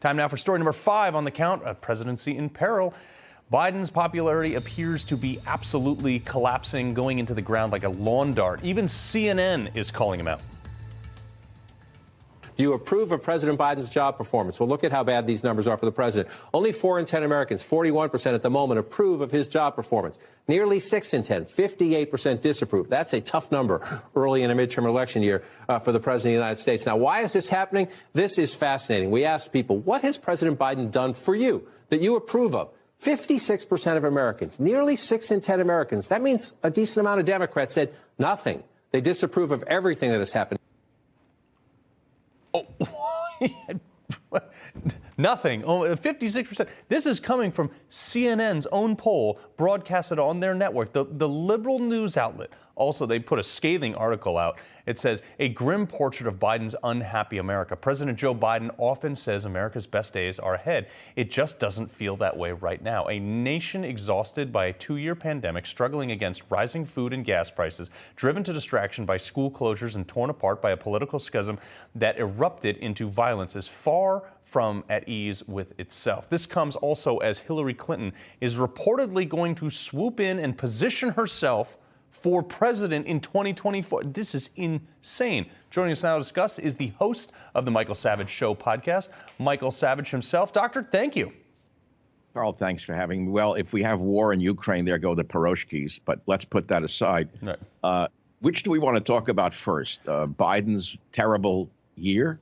Time now for story number 5 on the count, a presidency in peril. Biden's popularity appears to be absolutely collapsing, going into the ground like a lawn dart. Even CNN is calling him out. Do you approve of President Biden's job performance? Well, look at how bad these numbers are for the president. Only 4 in 10 Americans, 41% at the moment, approve of his job performance. Nearly 6 in 10, 58% disapprove. That's a tough number early in a midterm election year for the president of the United States. Now, why is this happening? This is fascinating. We asked people, what has President Biden done for you that you approve of? 56% of Americans, nearly 6 in 10 Americans. That means a decent amount of Democrats said nothing. They disapprove of everything that has happened. Oh, nothing. Oh, 56%. This is coming from CNN's own poll broadcasted on their network, the liberal news outlet. Also, they put a scathing article out. It says, a grim portrait of Biden's unhappy America. President Joe Biden often says America's best days are ahead. It just doesn't feel that way right now. A nation exhausted by a 2-year pandemic, struggling against rising food and gas prices, driven to distraction by school closures and torn apart by a political schism that erupted into violence, is far from at ease with itself. This comes also as Hillary Clinton is reportedly going to swoop in and position herself for president in 2024. This is insane. Joining us now to discuss is the host of the Michael Savage Show podcast, Michael Savage himself. Doctor, thank you. Carl, thanks for having me. Well, if we have war in Ukraine, there go the Piroshkis, but let's put that aside. Right. Which do we want to talk about first? Biden's terrible year?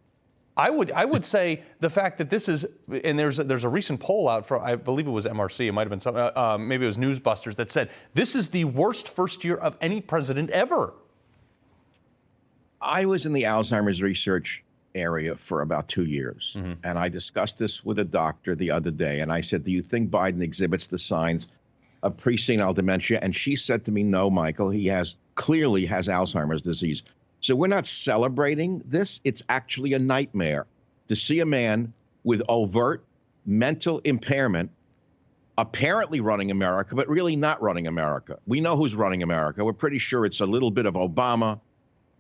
I would say the fact that this is, and there's a recent poll out from, I believe it was MRC, it might have been some, maybe it was Newsbusters, that said this is the worst first year of any president ever. I was in the Alzheimer's research area for about 2 years, and I discussed this with a doctor the other day, and I said, do you think Biden exhibits the signs of presenile dementia? And she said to me, no, Michael, he clearly has Alzheimer's disease. So we're not celebrating this. It's actually a nightmare to see a man with overt mental impairment apparently running America, but really not running America. We know who's running America. We're pretty sure it's a little bit of Obama,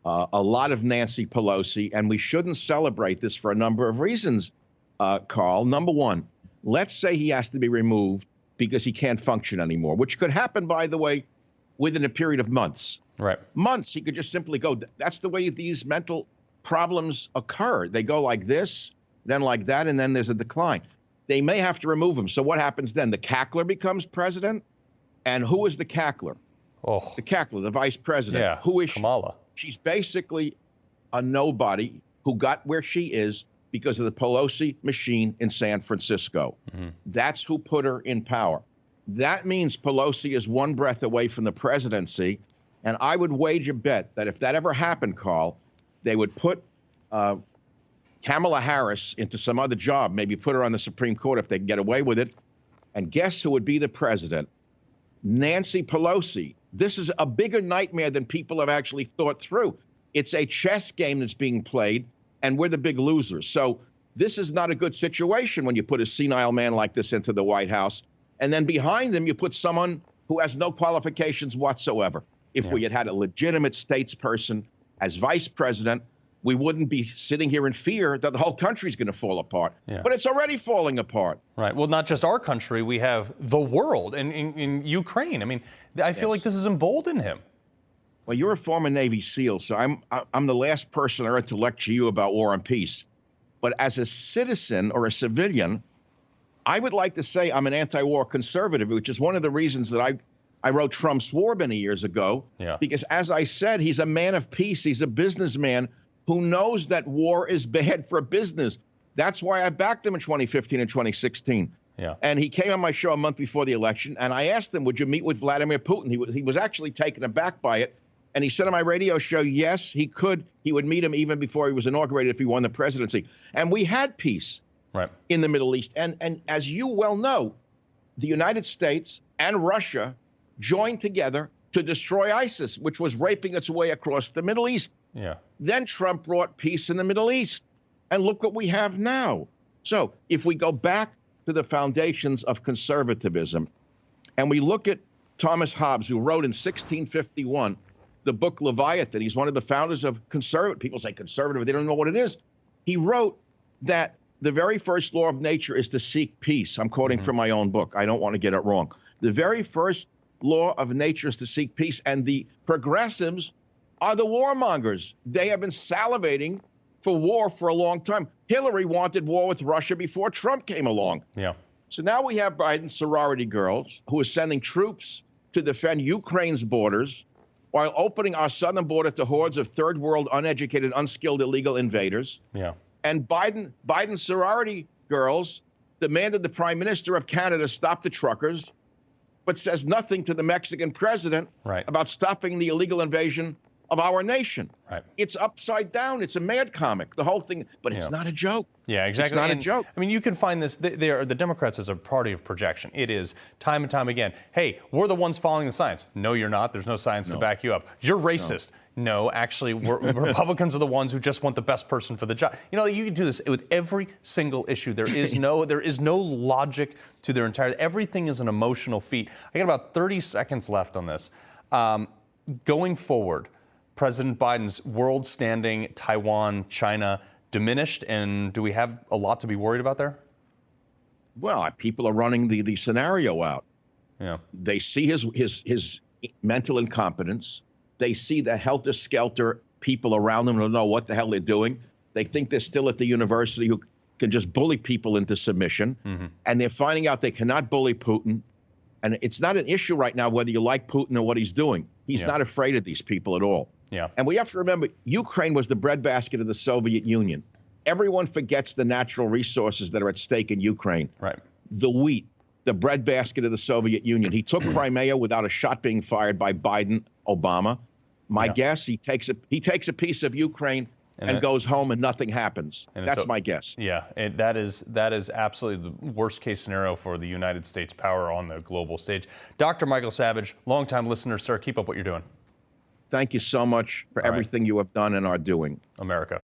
a lot of Nancy Pelosi, and we shouldn't celebrate this for a number of reasons, Carl. Number one, let's say he has to be removed because he can't function anymore, which could happen, by the way, within a period of months. Right. Months, he could just simply go. That's the way these mental problems occur. They go like this, then like that, and then there's a decline. They may have to remove him. So what happens then? The cackler becomes president? And who is the cackler? Oh. The cackler, the vice president. Yeah, who is Kamala. She's basically a nobody who got where she is because of the Pelosi machine in San Francisco. That's who put her in power. That means Pelosi is one breath away from the presidency. And I would wager a bet that if that ever happened, Carl, they would put Kamala Harris into some other job, maybe put her on the Supreme Court if they can get away with it. And guess who would be the president? Nancy Pelosi. This is a bigger nightmare than people have actually thought through. It's a chess game that's being played, and we're the big losers. So this is not a good situation when you put a senile man like this into the White House. And then behind them, you put someone who has no qualifications whatsoever. If we had had a legitimate statesperson as vice president, we wouldn't be sitting here in fear that the whole country's going to fall apart. Yeah. But it's already falling apart. Right. Well, not just our country. We have the world and in Ukraine. I mean, I feel like this has emboldened him. Well, you're a former Navy SEAL, so I'm the last person on earth to lecture you about war and peace. But as a citizen or a civilian, I would like to say I'm an anti-war conservative, which is one of the reasons that I wrote Trump's War many years ago, because, as I said, he's a man of peace. He's a businessman who knows that war is bad for business. That's why I backed him in 2015 and 2016. Yeah. And he came on my show a month before the election, and I asked him, would you meet with Vladimir Putin? He was actually taken aback by it. And he said on my radio show, yes, he could. He would meet him even before he was inaugurated if he won the presidency. And we had peace in the Middle East. And as you well know, the United States and Russia joined together to destroy ISIS, which was raping its way across the Middle East. Yeah. Then Trump brought peace in the Middle East. And look what we have now. So if we go back to the foundations of conservatism and we look at Thomas Hobbes, who wrote in 1651 the book Leviathan, he's one of the founders of conservative. People say conservative, they don't know what it is. He wrote that the very first law of nature is to seek peace. I'm quoting from my own book. I don't want to get it wrong. The very first law of nature is to seek peace, and the progressives are the warmongers. They have been salivating for war for a long time. Hillary wanted war with Russia before Trump came along. Yeah. So now we have Biden's sorority girls who are sending troops to defend Ukraine's borders while opening our southern border to hordes of third world, uneducated, unskilled, illegal invaders. Yeah. And Biden's sorority girls demanded the Prime Minister of Canada stop the truckers, but says nothing to the Mexican president about stopping the illegal invasion of our nation. Right. It's upside down. It's a mad comic, the whole thing, but it's not a joke. Yeah, exactly. It's not a joke. I mean, you can find this. The Democrats as a party of projection. It is time and time again. Hey, we're the ones following the science. No, you're not. There's no science to back you up. You're racist. No, actually, Republicans are the ones who just want the best person for the job. You know, you can do this with every single issue. There is no logic to their entire. Everything is an emotional feat. I got about 30 seconds left on this. Going forward, President Biden's world standing, Taiwan, China, diminished, and do we have a lot to be worried about there? Well, people are running the scenario out. Yeah. They see his mental incompetence. They see the helter-skelter people around them who don't know what the hell they're doing. They think they're still at the university who can just bully people into submission. And they're finding out they cannot bully Putin. And it's not an issue right now whether you like Putin or what he's doing. He's not afraid of these people at all. Yeah. And we have to remember, Ukraine was the breadbasket of the Soviet Union. Everyone forgets the natural resources that are at stake in Ukraine. Right. The wheat, the breadbasket of the Soviet Union. He took Crimea without a shot being fired by Biden, Obama. My guess, he takes a piece of Ukraine and goes home and nothing happens. That's my guess. Yeah, that is absolutely the worst case scenario for the United States power on the global stage. Dr. Michael Savage, longtime listener, sir, keep up what you're doing. Thank you so much for everything you have done and are doing. America.